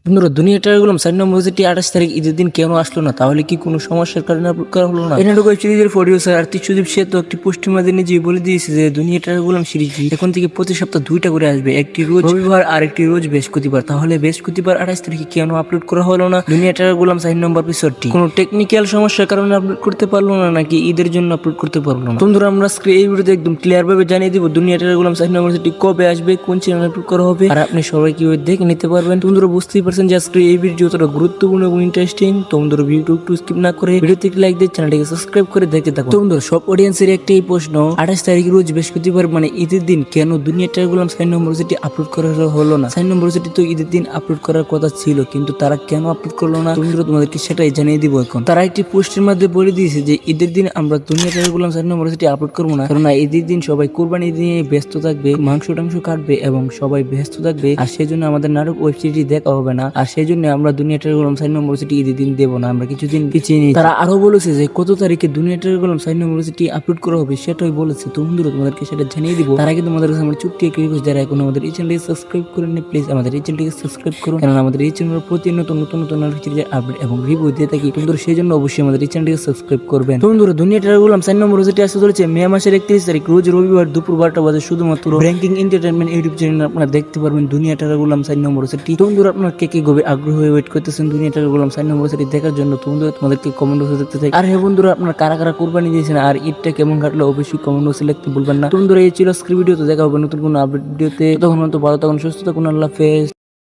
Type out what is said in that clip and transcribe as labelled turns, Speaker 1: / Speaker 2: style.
Speaker 1: বন্ধুরা দুনিয়াটা গেলাম 4 নম্বর 28 তারিখ ঈদের দিন কেন আসলো না? তাহলে কি কোনো সমস্যার কারণে আপলোড করা হলো না? এই নাটক ওয়েব সিরিজের প্রডিউসার আর্তিক সুদীপ সে তো একটি পোস্টের মাধ্যমে নিজেই বলে দিয়েছে যে দুনিয়াটা গেলাম সিরিজ এখন থেকে প্রতি সপ্তাহ 2টা করে আসবে, একটি রোজ রবিবার আর একটি রোজ বৃহস্পতিবার। তাহলে বৃহস্পতিবার 28 তারিখে কেন আপলোড করা হলো না দুনিয়াটা গেলাম 4 নম্বর এপিসোডটি? কোনো টেকনিক্যাল সমস্যার কারণে আপলোড করতে পারলো না নাকি ঈদের জন্য আপলোড করতে পারলো না? বন্ধুরা আমরা আজকে এই ভিডিওতে একদম ক্লিয়ার ভাবে জানিয়ে দিব দুনিয়াটা গেলাম 4 নম্বর এপিসোডটি কবে আসবে, কোন চ্যানেলে আপলোড করা হবে, আর আপনি সবাই কিভাবে দেখে নিতে পারবেন। বন্ধুরা বুঝতেই পারছেন যে আজকে এই ভিডিও যতটা গুরুত্বপূর্ণ এবং ইন্টারেস্টিং। তো বন্ধুরা ভিডিওটি একটু স্কিপ না করে ভিডিওতে লাইক দিয়ে চ্যানেলটিকে সাবস্ক্রাইব করে দেখতে থাকুন। তো বন্ধুরা সব অডিয়েন্সের একটাই প্রশ্ন, 28 তারিখ রোজ বৃহস্পতিবার মানে ঈদের দিন কেন দুনিয়াটা গেলাম 4 নম্বর এপিসোডটি আপলোড করা হলো না? 4 নম্বর এপিসোডটি তো ঈদের দিন আপলোড করার কথা ছিল, কিন্তু তারা কেন আপলোড করলো না? বন্ধুরা তোমাদেরকে সেটাই জানিয়ে দিব এখন। তারা একটি পোস্টের মধ্যে বলে দিয়েছে যে ঈদের দিন আমরা দুনিয়াটা গেলাম 4 নম্বর এপিসোডটি আপলোড করবো না, কারণ ঈদের দিন সবাই কুরবানি দিয়ে ব্যস্ত থাকবে, মাংস টাংস কাটবে এবং সবাই ব্যস্ত থাকবে, আর সেই জন্য আমাদের নাটক ওয়েব সিরিজটি দেখা হবে না, আর সেই জন্য আমরা দুনিয়াটার গেলাম 4 নম্বর এপিসোডটি ঈদের দিন দেবো না, আমরা কিছুদিন পিছিয়ে নিই। তারা আরো বলেছে যে কত তারিখে দুনিয়াটার গেলাম 4 নম্বর এপিসোডটি আপলোড করা হবে সেটাই বলেছে। তো বন্ধুরা তোমাদেরকে সেটা জানিয়ে দিব। তার আগে তোমাদের কাছে আমার ছোট্ট একটি রিকোয়েস্ট, যারা এখন আমাদের এই চ্যানেলটিকে সাবস্ক্রাইব করেন প্লিজ আমাদের এই চ্যানেলটিকে সাবস্ক্রাইব করুন, কারণ আমাদের এই চ্যানেলের প্রতি নতুন নতুন নতুন সিরিজের আপডেট এবং রিভিউ দিয়ে থাকি। বন্ধুরা সেই জন্য অবশ্যই আমাদের এই চ্যানেলটিকে সাবস্ক্রাইব করবেন। তো বন্ধুরা দুনিয়াটার গেলাম 4 নম্বর এপিসোডটি আসতে চলেছে মে মাসের 31 তারিখ রোজ রবিবার দুপুর 12টা বাজে, শুধুমাত্র ব্র্যাঙ্কিং এন্টারটেইনমেন্ট ইউটিউব চ্যানেলে আপনারা দেখতে পারবেন দুনিয়াটার গেলাম 4 নম্বর এপিসোডটি। তো বন্ধুরা আপনারা কে কে গভীর আগ্রহ হয়ে ওয়েট করতেছেন দুনিয়াটার গেলাম 4 নম্বর এপিসোডটি দেখার জন্য? তো বন্ধুরা তোমাদেরকে কমেন্ট বক্সে দেখতে চাই। আর হ্যাঁ বন্ধুরা আপনারা কারা কারা কুরবানি দিয়েছেন আর ঈদটা কেমন কাটলো অবশ্যই কমেন্ট বক্সে লিখতে ভুলবেন না। তো বন্ধুরা এই ছিল আজকের ভিডিও, তো দেখা হবে নতুন কোনো আপডেট ভিডিওতে। তখন ভালো থাকুন, সুস্থ থাকুন, আল্লাহ হাফেজ।